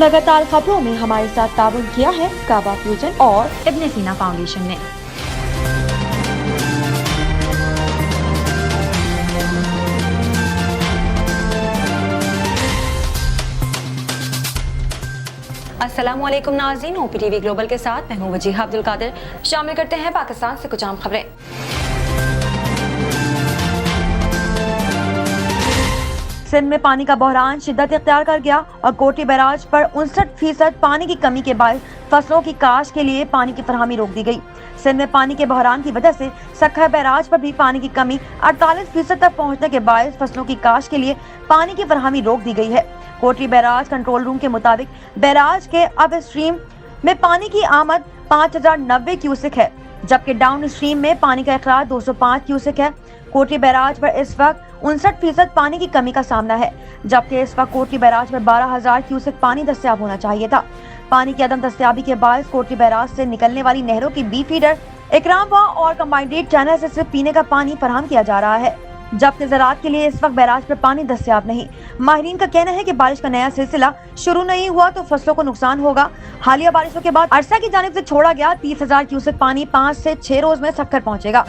लगातार खबरों में हमारे साथ ताउन किया है काबा फ्यूजन और इब्न सीना फाउंडेशन ने। अस्सलामुअलैकुम नाज़रीन, OPTV ग्लोबल के साथ मैं हूं वजीहा अब्दुल कादिर। शामिल करते हैं पाकिस्तान से कुछ आम खबरें। सिंध में पानी का बहरान शिद्दत इख्तियार कर गया और कोटी बैराज पर 59% पानी की कमी के बाद फसलों की काश्त के लिए पानी की फराहमी रोक दी गई। सिंध में पानी के बहरान की वजह से सक्खर बैराज पर भी पानी की कमी 48% तक पहुंचने के बाद फसलों की काश्त के लिए पानी की फराहमी रोक दी गई है। कोटी बैराज कंट्रोल रूम के मुताबिक बैराज के अप स्ट्रीम में पानी की आमद 5090 क्यूसेक है, जबकि डाउन स्ट्रीम में पानी का इखराज 205 क्यूसेक है। कोटी बैराज पर इस वक्त 59% पानी की कमी का सामना है, जबकि इस वक्त कोटी बैराज पर 12,000 क्यूसेक पानी दस्तयाब होना चाहिए था। पानी की अदम दस्तयाबी के बाद कोटी बैराज से निकलने वाली नहरों की बी फीडर इकरामवा और कंबाइंड चैनल से सिर्फ पीने का पानी फराहम किया जा रहा है, जबकि ज़राअत के लिए इस वक्त बैराज पर पानी दस्तयाब नहीं। माहिरीन का कहना है कि बारिश का नया सिलसिला शुरू नहीं हुआ तो फसलों को नुकसान होगा। हालिया बारिशों के बाद अरसा की जानिब से छोड़ा गया 30,000 क्यूसेक पानी 5 से 6 रोज में सक्खर पहुंचेगा।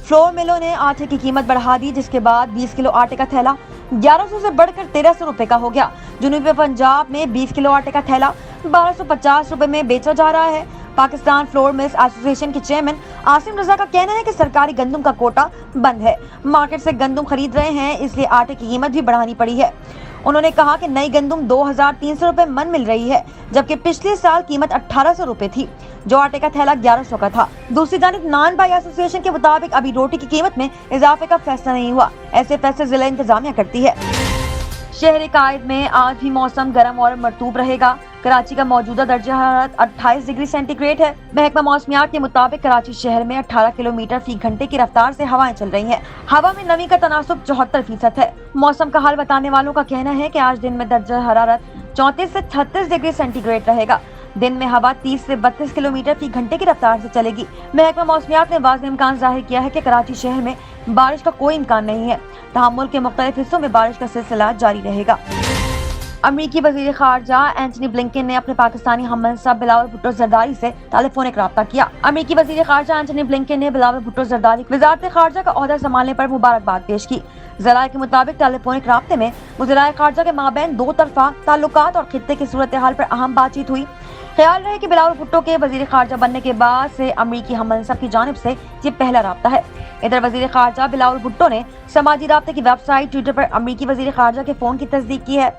फ्लोर मिलों ने आटे की कीमत बढ़ा दी, जिसके बाद 20 किलो आटे का थैला 1100 से बढ़कर 1300 रुपए का हो गया। जनूबी पंजाब में 20 किलो आटे का थैला 1250 रुपए में बेचा जा रहा है। पाकिस्तान फ्लोर मिल्स एसोसिएशन के चेयरमैन आसिम रजा का कहना है कि सरकारी गंदम का कोटा बंद है, मार्केट से गंदम खरीद रहे हैं, इसलिए आटे की कीमत भी बढ़ानी पड़ी है। उन्होंने कहा कि नई गंदम 2300 रुपए मन मिल रही है, जबकि पिछले साल कीमत 1800 रुपए थी, जो आटे का थैला 1100 का था। दूसरी जानिब नान बाई एसोसिएशन के मुताबिक अभी रोटी की कीमत में इजाफे का फैसला नहीं हुआ। ऐसे फैसले जिला इंतजामिया करती है। शहर कायद में आज भी मौसम गर्म और मरतूब रहेगा। कराची का मौजूदा दर्जा हरारत 28 डिग्री सेंटीग्रेड है। महकमा मौसमियात के मुताबिक कराची शहर में 18 किलोमीटर फी घंटे की रफ्तार से हवाएं चल रही हैं। हवा में नमी का तनासुब 74% है। मौसम का हाल बताने वालों का कहना है कि आज दिन में दर्जा हरारत 34 से 36 डिग्री सेंटीग्रेड रहेगा। दिन में हवा 30 से 32 किलोमीटर फी घंटे की रफ्तार से चलेगी। महकमा मौसमियात ने वाज़ेह इम्कान जाहिर किया है कि कराची शहर में बारिश का कोई इम्कान नहीं है। मुल्क के मुख्तलिफ हिस्सों में बारिश का सिलसिला जारी रहेगा। अमेरिकी वज़ीर ख़ारजा एंटनी ब्लिंकन ने अपने पाकिस्तानी हममनसब बिलावल भुट्टो ज़रदारी से टेलीफोनिक राब्ता किया। अमेरिकी वज़ीर ख़ारजा एंटनी ब्लिंकन ने बिलावल भुट्टो ज़रदारी वज़ारत ख़ारजा का ओहदा संभालने पर मुबारकबाद पेश की। ज़राए के मुताबिक टेलीफोनिक राब्ते में वज़ीराए ख़ारजा के माबैन दो तरफा ताल्लुकात और खित्ते की सूरत हाल पर अहम बातचीत हुई। ख्याल रहे कि बिलावल भुट्टो के वज़ीर ख़ारजा बनने के बाद से अमेरिकी हममनसब की जानिब से ये पहला राब्ता है। इधर वज़ीर ख़ारजा बिलावल भुट्टो ने समाजी राब्ते की वेबसाइट ट्विटर पर अमेरिकी वज़ीर ख़ारजा के फोन की तस्दीक की है।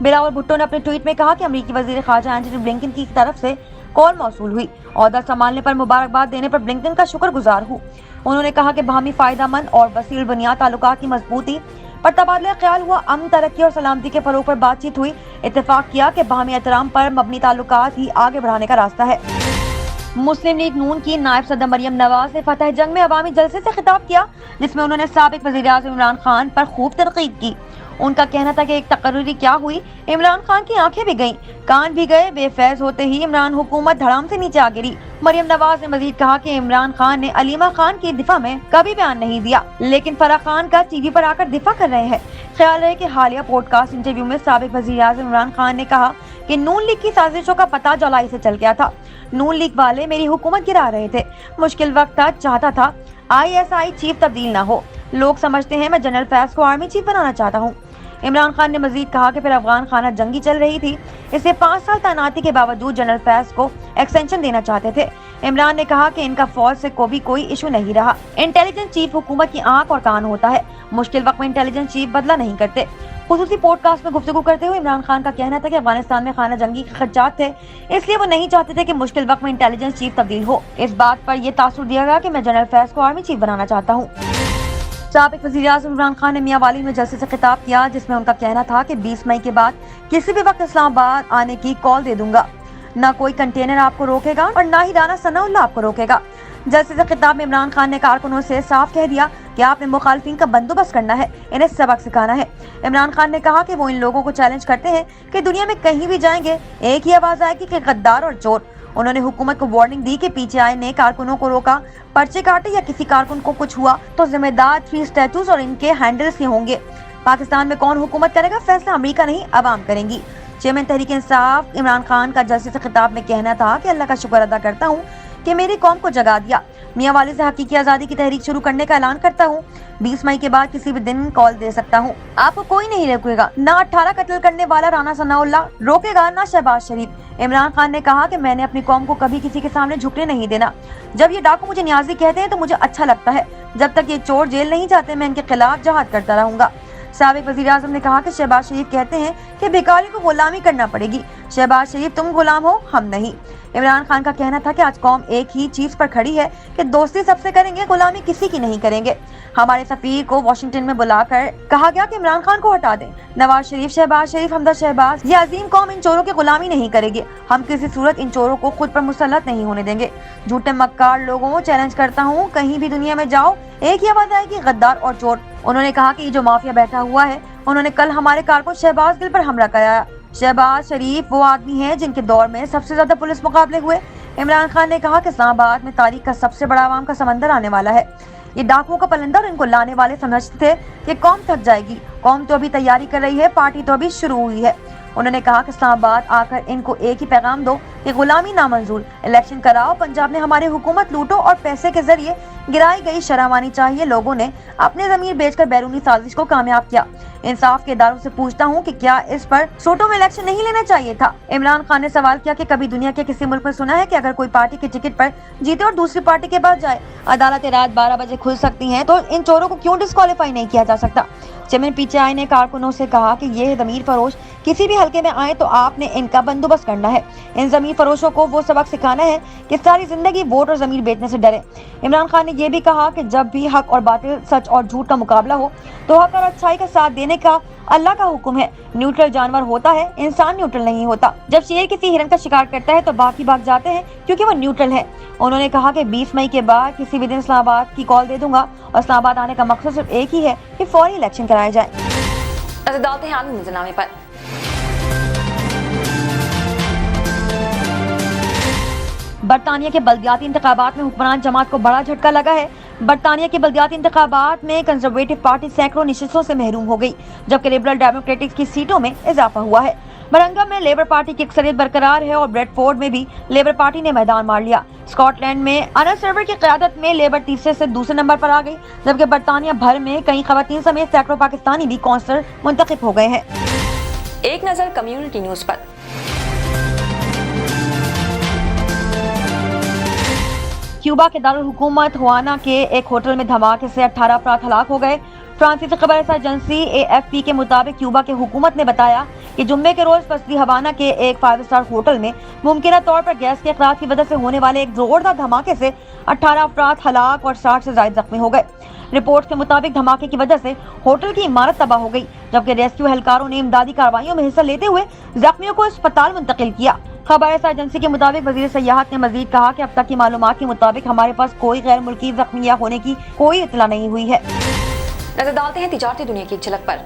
बिलावल भुट्टो ने अपने ट्वीट में कहा कि अमेरिकी वज़ीर ख़ारजा एंटनी ब्लिंकन की तरफ से कॉल मौसूल हुई। ओहदा संभालने पर मुबारकबाद देने पर ब्लिंकन का शुक्रगुजार हूँ। उन्होंने कहा कि बाहमी फ़ायदामंद और वसील बुनियाद ताल्लुकात की मजबूती पर तबादला ख्याल हुआ। अमन, तरक्की और सलामती के फरोग पर बातचीत हुई। इत्तेफाक किया कि बाहमी एहतराम पर मबनी ताल्लुकात ही आगे बढ़ाने का रास्ता है। मुस्लिम लीग नून की नायब सदर मरियम नवाज ने फतह जंग में अवामी जलसे से खिताब किया, जिसमें उन्होंने साबिक वज़ीर आज़म इमरान खान पर खूब तनकीद की। उनका कहना था कि एक तकर्री क्या हुई, इमरान खान की आंखें भी गईं, कान भी गए। बेफैज होते ही इमरान हुकूमत धड़ाम से नीचे आ गिरी। मरियम नवाज ने मजीद कहा कि इमरान खान ने अलीमा खान की दिफा में कभी बयान नहीं दिया, लेकिन फराह खान का टीवी पर आकर दिफा कर रहे हैं। ख्याल है कि हालिया पॉडकास्ट इंटरव्यू में साबिक वज़ीर आज़म इमरान खान ने कहा कि नून लीग की साजिशों का पता जुलाई से चल गया था। नून लीग वाले मेरी हुकूमत गिरा रहे थे। मुश्किल वक्त था, चाहता था ISI चीफ तब्दील ना हो। लोग समझते हैं मैं जनरल फैज को आर्मी चीफ बनाना चाहता हूँ। इमरान खान ने मजीद कहा कि फिर अफगान खाना जंगी चल रही थी, इसे 5 साल तैनाती के बावजूद जनरल फैज को एक्सटेंशन देना चाहते थे। इमरान ने कहा कि इनका फौज से कोई इशू नहीं रहा। इंटेलिजेंस चीफ हुकूमत की आंख और कान होता है। मुश्किल वक्त में इंटेलिजेंस चीफ बदला नहीं करते। खुसूसी पॉडकास्ट में गुफ्तगू करते हुए इमरान खान का कहना था कि अफगानिस्तान में खाना जंगी के खदशात थे, इसलिए वो नहीं चाहते थे कि मुश्किल वक्त में इंटेलिजेंस चीफ तब्दील हो। इस बात पर यह तासुर दिया गया कि मैं जनरल फैज को आर्मी चीफ बनाना चाहता हूँ। साबिक वज़ीर आज़म इमरान खान ने मियां वाली में जलसे से खिताब किया, जिसमें उनका कहना था कि 20 मई के बाद किसी भी वक्त इस्लामाबाद आने की कॉल दे दूंगा। न कोई कंटेनर आपको रोकेगा और न ही राना सनाउल्लाह आपको रोकेगा। जलसे से खिताब में इमरान खान ने कारकुनों से साफ कह दिया कि आपने मुखालिफिन का बंदोबस्त करना है, इन्हें सबक सिखाना है। इमरान खान ने कहा कि वो इन लोगों को चैलेंज करते हैं कि दुनिया में कहीं भी जाएंगे एक ही आवाज आएगी कि गद्दार और चोर। उन्होंने हुकूमत को वार्निंग दी कि पीछे आए ने कारकुनों को रोका, पर्चे काटे या किसी कारकुन को कुछ हुआ तो जिम्मेदार 3 स्टैटूज और इनके हैंडल्स ही होंगे। पाकिस्तान में कौन हुकूमत करेगा, फैसला अमेरिका नहीं अवाम करेंगी। चेयरमैन तहरीक इंसाफ इमरान खान का जलसे से खिताब में कहना था कि अल्लाह का शुक्र अदा करता हूँ कि मेरी कौम को जगा दिया। मियां वाली से हकीकी आजादी की तहरीक शुरू करने का ऐलान करता हूँ। 20 मई के बाद किसी भी दिन कॉल दे सकता हूँ। आपको कोई नहीं रोकेगा, ना 18 कत्ल करने वाला राना सनाउल्लाह रोकेगा, ना शहबाज शरीफ। इमरान खान ने कहा कि मैंने अपनी कौम को कभी किसी के सामने झुकने नहीं देना। जब ये डाकू मुझे न्याजी कहते हैं तो मुझे अच्छा लगता है। जब तक ये चोर जेल नहीं जाते मैं इनके खिलाफ जहाद करता रहूंगा। साबिक वजीर आजम ने कहा कि शहबाज शरीफ कहते हैं कि भिखारी को गुलामी करना पड़ेगी। शहबाज शरीफ तुम गुलाम हो, हम नहीं। इमरान खान का कहना था कि आज कौम एक ही चीज पर खड़ी है कि दोस्ती सबसे करेंगे, गुलामी किसी की नहीं करेंगे। हमारे सफीर को वॉशिंगटन में बुलाकर कहा गया कि इमरान खान को हटा दें। नवाज शरीफ, शहबाज शरीफ, हमदर्द शहबाज, ये अजीम कौम इन चोरों की गुलामी नहीं करेगी। हम किसी सूरत इन चोरों को खुद पर मुसल्लत नहीं होने देंगे। झूठे मक्कार लोगों, चैलेंज करता हूँ, कहीं भी दुनिया में जाओ एक ही आवाज आएगी, गद्दार और चोर। उन्होंने कहा कि ये जो माफिया बैठा हुआ है, उन्होंने कल हमारे कारकुन शहबाज गिल पर हमला कराया। शहबाज शरीफ वो आदमी है जिनके दौर में सबसे ज्यादा पुलिस मुकाबले हुए। इमरान खान ने कहा कि इस्लामाबाद में तारीख का सबसे बड़ा आवाम का समंदर आने वाला है। ये डाकुओं का पलंदा और इनको लाने वाले समझते थे कि कौम थक जाएगी। कौम तो अभी तैयारी कर रही है, पार्टी तो अभी शुरू हुई है। उन्होंने कहा कि इस्लामाबाद आकर इनको एक ही पैगाम दो कि गुलामी नामंजूर, इलेक्शन कराओ। पंजाब ने हमारी हुकूमत लूटो और पैसे के जरिए गिराई गई शर्म आनी चाहिए। लोगों ने अपने जमीर बेचकर बैरूनी साजिश को कामयाब किया। इंसाफ के इदारों से पूछता हूँ कि क्या इस पर सूटों में इलेक्शन नहीं लेना चाहिए था। इमरान खान ने सवाल किया कि कभी दुनिया के किसी मुल्क में सुना है कि अगर कोई पार्टी के टिकट पर जीते और दूसरी पार्टी के पास जाए, अदालतें रात 12 बजे खुल सकती हैं, तो इन चोरों को क्यों डिस्क्वालीफाई नहीं किया जा सकता। चेयरमैन पीटीआई ने कारकुनों से कहा कि ये जमीर फरोश किसी भी हलके में आए तो आपने इनका बंदोबस्त करना है। इन जमीर फरोशों को वो सबक सिखाना है कि सारी जिंदगी वोट और जमीर बेचने से डरे। इमरान खान ने यह भी कहा कि जब भी हक और बातिल, सच और झूठ का मुकाबला हो तो हक और अच्छाई का साथ देने का अल्लाह का हुक्म है। न्यूट्रल जानवर होता है, इंसान न्यूट्रल नहीं होता। जब शेर किसी हिरन का शिकार करता है तो बाकी भाग जाते हैं क्योंकि वो न्यूट्रल है। उन्होंने कहा कि 20 मई के बाद किसी भी दिन इस्लामाबाद की कॉल दे दूंगा और इस्लामाबाद आने का मकसद सिर्फ एक ही है कि फौरी इलेक्शन कराए जाए। डालते हैं आगे नजरनामे पर। बरतानिया के बल्दियाती इंतखाबात में हुक्मरान जमात को बड़ा झटका लगा है। बरतानिया के बल्दियाती इंतखाबात में कंजर्वेटिव पार्टी सैकड़ों निशिस्तों से महरूम हो गई, जबकि लिबरल डेमोक्रेटिक की सीटों में इजाफा हुआ है। बरंगम में लेबर पार्टी की अक्सरियत बरकरार है और ब्रेडफोर्ड में भी लेबर पार्टी ने मैदान मार लिया। स्कॉटलैंड में अना सर्वर की क़यादत में लेबर तीसरे से दूसरे नंबर पर आ गई, जबकि बरतानिया भर में कई खवातीन समेत सैकड़ों पाकिस्तानी भी कौंसलर मुंतखब हो गए हैं। एक नजर कम्युनिटी न्यूज पर। क्यूबा के दारुल हुकूमत हुआना के एक होटल में धमाके से 18 अफराद हलाक हो गए। फ्रांसीसी खबर एजेंसी AFP के मुताबिक क्यूबा की हुकूमत ने बताया कि जुम्मे के रोज पसली हवाना के एक 5 स्टार होटल में मुमकिन तौर पर गैस के अखराज की वजह से होने वाले एक जोरदार धमाके से 18 अफराद हलाक और 60 से ज्यादा जख्मी हो गए। रिपोर्ट के मुताबिक धमाके की वजह से होटल की इमारत तबाह हो गई, जबकि रेस्क्यू एहलकारों ने इमदादी कार्रवाइयों में हिस्सा लेते हुए जख्मियों को अस्पताल मुंतकिल किया। खबर एजेंसी के मुताबिक वजीर सयाहत ने मजीद कहा कि अब तक की मालूमात के मुताबिक हमारे पास कोई गैर मुल्की जख्मी होने की कोई इतला नहीं हुई है। नजर डालते हैं तिजारती दुनिया की एक झलक पर।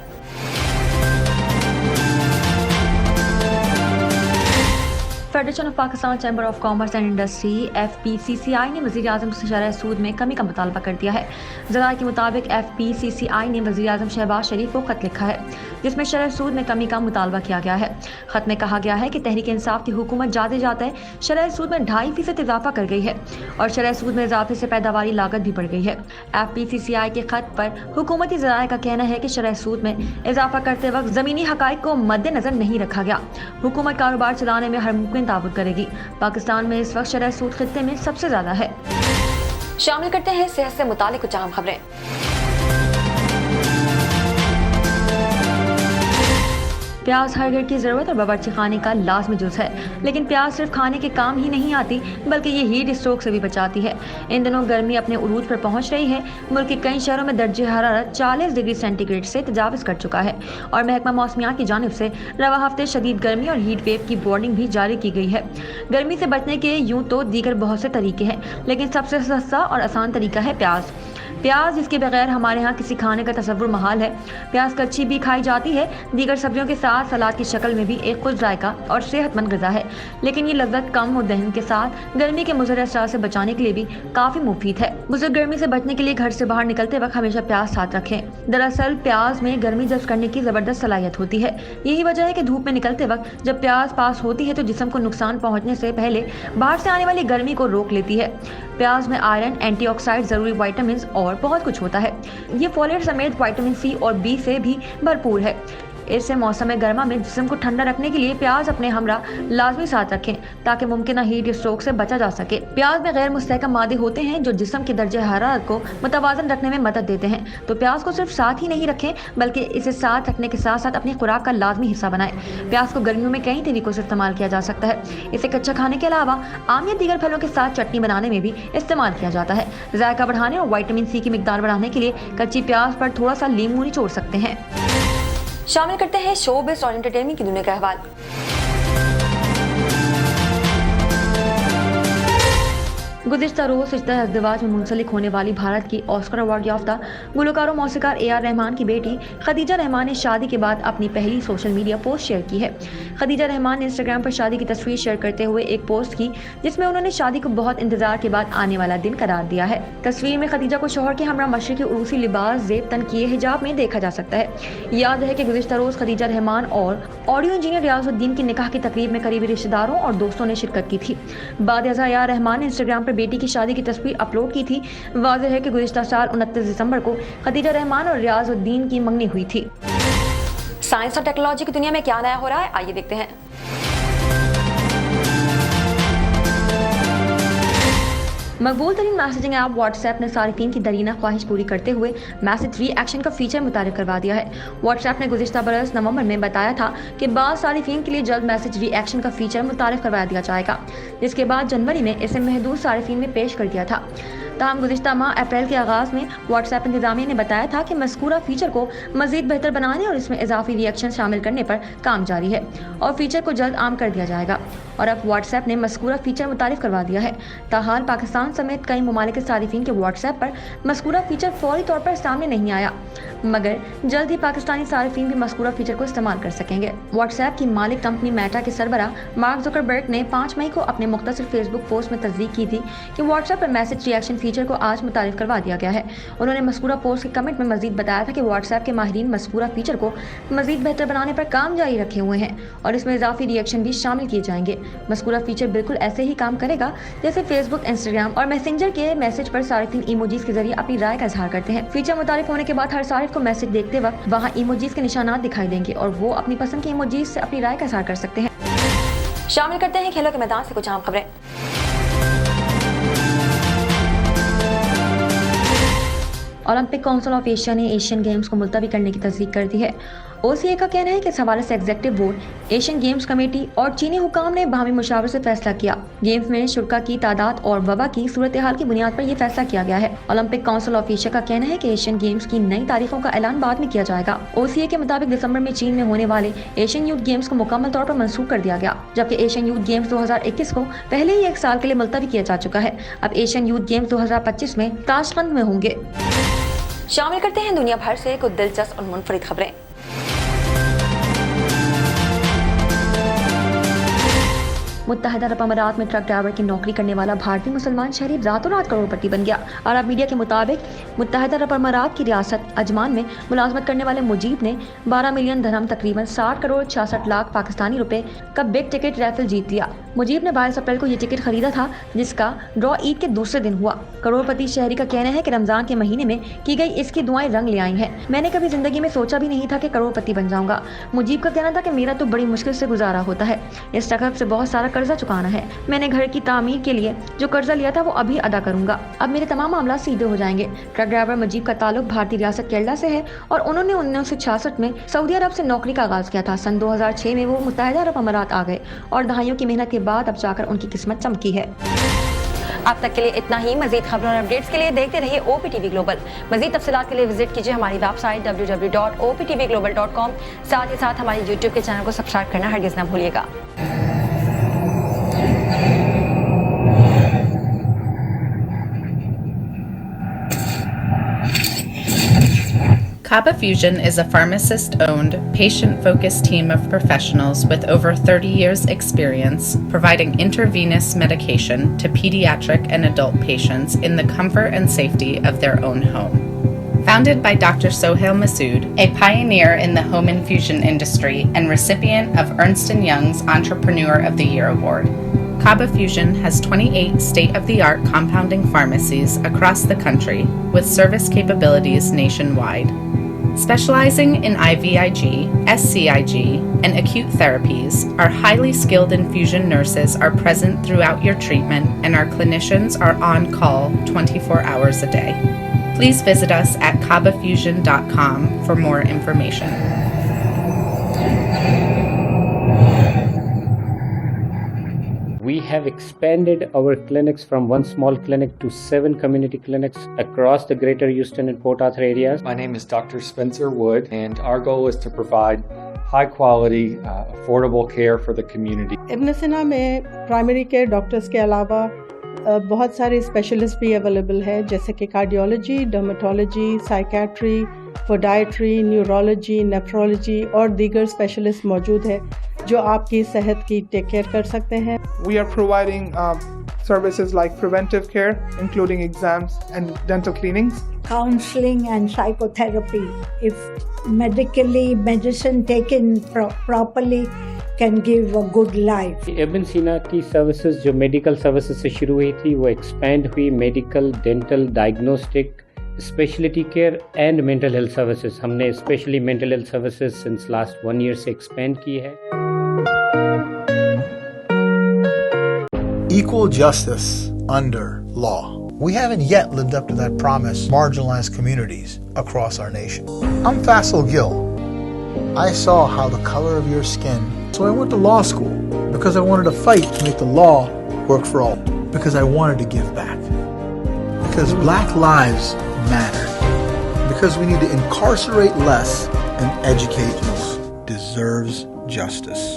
Federation of Pakistan chamber of commerce and industry FPCCI ने वज़ीर आज़म से शरह सूद में कमी का मुतालबा कर दिया है। ज़राए के मुताबिक FPCCI ने वज़ीर आज़म शहबाज शरीफ को खत लिखा है जिसमें शरह सूद में कमी का मुतालबा किया गया है। खत में कहा गया है कि तहरीक इंसाफ की हुकूमत जाते जाते शरह सूद में 2.5% इजाफा कर गई है और शरह सूद में इजाफे से पैदावारी लागत भी बढ़ गई है। FPCCI के खत पर हुकूमती ज़राए का कहना है कि शरह सूद में इजाफा करते वक्त ज़मीनी हक़ाइक़ को मद्देनज़र नहीं रखा गया। हुकूमत कारोबार चलाने में हर मुमकिन ताबुत करेगी। पाकिस्तान में इस वक्त शरह सूद खित्ते में सबसे ज्यादा है। शामिल करते हैं सेहत से मुतालिक कुछ अहम खबरें। प्याज हर घर की ज़रूरत और बावर्ची खाने का लाजमी जुज़ है, लेकिन प्याज सिर्फ खाने के काम ही नहीं आती बल्कि ये हीट स्ट्रोक से भी बचाती है। इन दिनों गर्मी अपने उरूज पर पहुंच रही है। मुल्क के कई शहरों में दर्जे हरारत 40 डिग्री सेंटीग्रेड से तजावज़ कर चुका है और महकमा मौसमियात की जानिब से रवा हफ्ते शदीद गर्मी और हीट वेव की वार्निंग भी जारी की गई है। गर्मी से बचने के यूँ तो दीगर बहुत से तरीके हैं, लेकिन सबसे सस्ता और आसान तरीका है प्याज। प्याज जिसके बगैर हमारे यहाँ किसी खाने का तसव्वुर महाल है। प्याज कच्ची भी खाई जाती है, दीगर सब्जियों के साथ सलाद की शक्ल में भी एक खुश जायका और सेहतमंद ग़िज़ा है, लेकिन ये लज्जत कम और दहन के साथ गर्मी के मुज़र असरार से बचाने के लिए भी काफ़ी मुफीद है। बुजुर्ग गर्मी से बचने के लिए घर से बाहर निकलते वक्त हमेशा प्याज साथ रखें। दरअसल प्याज में गर्मी जब्त करने की ज़बरदस्त सलाहियत होती है। यही वजह है कि धूप में निकलते वक्त जब प्याज पास होती है तो जिस्म को नुकसान पहुँचने से पहले बाहर से आने वाली गर्मी को रोक लेती है। प्याज में आयरन, एंटीऑक्सीडेंट, जरूरी विटामिन और बहुत कुछ होता है। ये फोलेट समेत विटामिन सी और बी से भी भरपूर है। इससे मौसम गर्मा में जिस्म को ठंडा रखने के लिए प्याज अपने हमरा लाजमी साथ रखें ताकि मुमकिन हीट स्ट्रोक से बचा जा सके। प्याज में गैर मुस्तहकम मादे होते हैं जो जिस्म के दर्जे हरारत को मुतवाज़न रखने में मदद देते हैं। तो प्याज को सिर्फ साथ ही नहीं रखें बल्कि इसे साथ रखने के साथ साथ अपनी खुराक का लाजमी हिस्सा बनाएं। प्याज को गर्मियों में कई तरीकों से इस्तेमाल किया जा सकता है। इसे कच्चा खाने के अलावा आम या दीगर फलों के साथ चटनी बनाने में भी इस्तेमाल किया जाता है। जायका बढ़ाने और विटामिन सी की मिकदार बढ़ाने के लिए कच्ची प्याज पर थोड़ा सा लींबू निचोड़ सकते हैं। शामिल करते हैं शोबिज़ और एंटरटेनमेंट की दुनिया का अहवाल। गुज़िश्ता रोज़ सिजदा अज़दवाज में मुंसलिक होने वाली भारत की ऑस्कर अवार्ड याफ्ता गुलकार और मौसीकार AR रहमान की बेटी खदीजा रहमान ने शादी के बाद अपनी पहली सोशल मीडिया पोस्ट शेयर की है। खदीजा रहमान ने इंस्टाग्राम पर शादी की तस्वीर शेयर करते हुए एक पोस्ट की जिसमें उन्होंने शादी को बहुत इंतजार के बाद आने वाला दिन करार दिया है। तस्वीर में खदीजा को शौहर के हमरा मशरक़ी उरूसी लिबास ज़ेब तन किए हिजाब में देखा जा सकता है। याद है कि गुज़िश्ता रोज़ खदीजा रहमान और ऑडियो इंजीनियर रियाजुद्दीन की निकाह की तकरीब में करीबी रिश्तेदारों और दोस्तों ने शिरकत की थी। बाद AR रहमान ने इंस्टाग्राम पर बेटी की शादी की तस्वीर अपलोड की थी। वाज़ेह है कि गुज़िश्ता साल 29 दिसंबर को खदीजा रहमान और रियाजुद्दीन की मंगनी हुई थी। साइंस और टेक्नोलॉजी की दुनिया में क्या नया हो रहा है, आइए देखते हैं। मकबूल तरीन मैसेजिंग ऐप व्हाट्सएप ने सारिफीन की दरीना ख्वाहिश पूरी करते हुए मैसेज रिएक्शन का फीचर मुतारिफ करवा दिया है। व्हाट्सएप ने गुज़िश्ता बरस नवंबर में बताया था कि बाद सारिफीन के लिए जल्द मैसेज रिएक्शन का फीचर मुतारिफ करवा दिया जाएगा, जिसके बाद जनवरी में इसे महदूद सारिफीन में पेश कर दिया था। ताहम गुज़िश्ता माह अप्रैल के आगाज़ में व्हाट्सएप इंतज़ामिया ने बताया था कि मज़कूरा फीचर को मज़ीद बेहतर बनाने और इसमें इजाफी रिएक्शन शामिल करने पर काम जारी है और फीचर को जल्द आम कर दिया जाएगा। और अब व्हाट्सएप ने मज़कूरा फीचर मुतारिफ करवा दिया है। ताहाल पाकिस्तान समेत कई ममालिक के सारिफीन के व्हाट्सएप पर मज़कूरा फीचर फौरी तौर पर सामने नहीं आया, मगर जल्द ही पाकिस्तानी सारिफीन भी मज़कूरा फीचर को इस्तेमाल कर सकेंगे। व्हाट्सएप की मालिक कंपनी मेटा के सरबराह मार्क ज़ुकरबर्ग ने 5 मई को अपने मुख्तसर फेसबुक पोस्ट में तस्दीक की थी कि व्हाट्सएप पर मैसेज रिएक्शन फीचर को आज मुतारिफ करवा दिया गया है। उन्होंने मज़कूरा पोस्ट के कमेंट में मजीद बताया था कि व्हाट्सएप के माहिरीन मज़कूरा फीचर को मजीद बेहतर बनाने पर काम जारी रखे हुए हैं और इसमें इजाफी रिएक्शन भी शामिल किए जाएंगे। मज़कूरा फीचर बिल्कुल ऐसे ही काम करेगा जैसे फेसबुक, इंस्टाग्राम और मैसेंजर के मैसेज पर सारिफीन इमोजीज के जरिए अपनी राय का इजहार करते हैं। फीचर मुतारिफ होने के बाद हर सारिफ को मैसेज देखते वक्त वहाँ इमोजीज के निशानात दिखाई देंगे और वो अपनी पसंद के इमोजीज से अपनी राय का इजहार कर सकते हैं। शामिल करते हैं खेलों के मैदान से कुछ अहम खबरें। ओलंपिक काउंसिल ऑफ एशिया ने एशियन गेम्स को मुलतवी करने की तस्दीक कर दी है। OCA का कहना है कि इस हवाले से executive board, Asian games committee और चीनी हुकाम ने बाहमी मुशावरे से फैसला किया। गेम्स में शुरा की तादाद और वबा की सूरत हाल की बुनियाद पर यह फैसला किया गया है। ओलंपिक काउंसिल ऑफ एशिया का कहना है कि एशियन गेम्स की नई तारीखों का ऐलान बाद में किया जाएगा। OCA के मुताबिक दिसंबर में चीन में होने वाले एशियन यूथ गेम्स को मुकम्मल तौर पर मंसूख कर दिया गया, जबकि एशियन यूथ गेम्स 2021 को पहले ही 1 साल के लिए मुलतवी किया जा चुका है। अब एशियन यूथ गेम्स 2025 में ताशकंद में होंगे। शामिल करते हैं दुनिया भर से कुछ दिलचस्प और मुनफरिद खबरें। मुत्तहदा अरब अमारात में ट्रक ड्राइवर की नौकरी करने वाला भारतीय मुसलमान शहरी रातों रात करोड़पति बन गया। अरब मीडिया के मुताबिक मुत्तहदा अरब अमारात की रियासत अजमान में मुलाजमत करने वाले मुजीब ने 12 मिलियन दरहम तकरीबन 60 करोड़ 66 लाख पाकिस्तानी रुपए का बिग टिकट रैफल जीत लिया। मुजीब ने 22 अप्रैल को ये टिकट खरीदा था, जिसका ड्रॉ ईद के दूसरे दिन हुआ। करोड़पति शहरी का कहना है कि रमजान के महीने में की गई इसकी दुआएं रंग ले आई हैं। मैंने कभी जिंदगी में सोचा भी नहीं था कि करोड़पति बन जाऊंगा। मुजीब का कहना था कि मेरा तो बड़ी मुश्किल से गुजारा होता है, इस रकम से बहुत सारा कर्जा चुकाना है। मैंने घर की तामीर के लिए जो कर्जा लिया था वो अभी अदा करूंगा। अब मेरे तमाम मामला सीधे हो जाएंगे। ट्रक ड्राइवर मुजीब का ताल्लुक भारतीय रियासत केरला से है और उन्होंने 1966 में सऊदी अरब से नौकरी का आगाज किया था। सन 2006 में वो मुत्तहदा अरब अमारात आ गए और दहाइयों की मेहनत के बाद अब जाकर उनकी किस्मत चमकी है। अब तक के लिए इतना ही। मजीद खबरों और अपडेट्स के लिए देखते रहिए OPTV ग्लोबल। मजीद तफसीलात के लिए विजिट कीजिए हमारी वेबसाइट www.optvglobal.com। साथ ही साथ हमारे YouTube के चैनल को सब्सक्राइब करना हरगिज़ ना भूलिएगा। Kaba Fusion is a pharmacist-owned, patient-focused team of professionals with over 30 years' experience providing intravenous medication to pediatric and adult patients in the comfort and safety of their own home. Founded by Dr. Sohail Masood, a pioneer in the home infusion industry and recipient of Ernst & Young's Entrepreneur of the Year Award, Kaba Fusion has 28 state-of-the-art compounding pharmacies across the country with service capabilities nationwide. Specializing in IVIG, SCIG, and acute therapies, our highly skilled infusion nurses are present throughout your treatment and our clinicians are on call 24 hours a day. Please visit us at kabafusion.com for more information. We have expanded our clinics from one small clinic to 7 community clinics across the greater Houston and Port Arthur areas. My name is Dr. Spencer Wood, and our goal is to provide high-quality, affordable care for the community. इब्न सिना में primary care doctors के अलावा बहुत सारे specialist भी available है, जैसे कि cardiology, dermatology, psychiatry, podiatry, neurology, nephrology और दीगर स्पेशलिस्ट मौजूद है जो आपकी सेहत की टेक केयर कर सकते हैं. We are providing services like preventive care, including exams and dental cleanings. Counseling and psychotherapy. If medicine taken properly can give a good life. इब्न सीना की सर्विसेज जो मेडिकल सर्विसेज से शुरू हुई थी वो एक्सपेंड हुई medical, dental, diagnostic, speciality care and mental health services. हमने specially mental health services since last 1 year से एक्सपेंड की है. Equal justice under law. We haven't yet lived up to that promise in marginalized communities across our nation. I'm Faisal Gill. I saw how the color of your skin, so I went to law school because I wanted to fight to make the law work for all, because I wanted to give back, because black lives matter, because we need to incarcerate less and educate more. Deserves justice.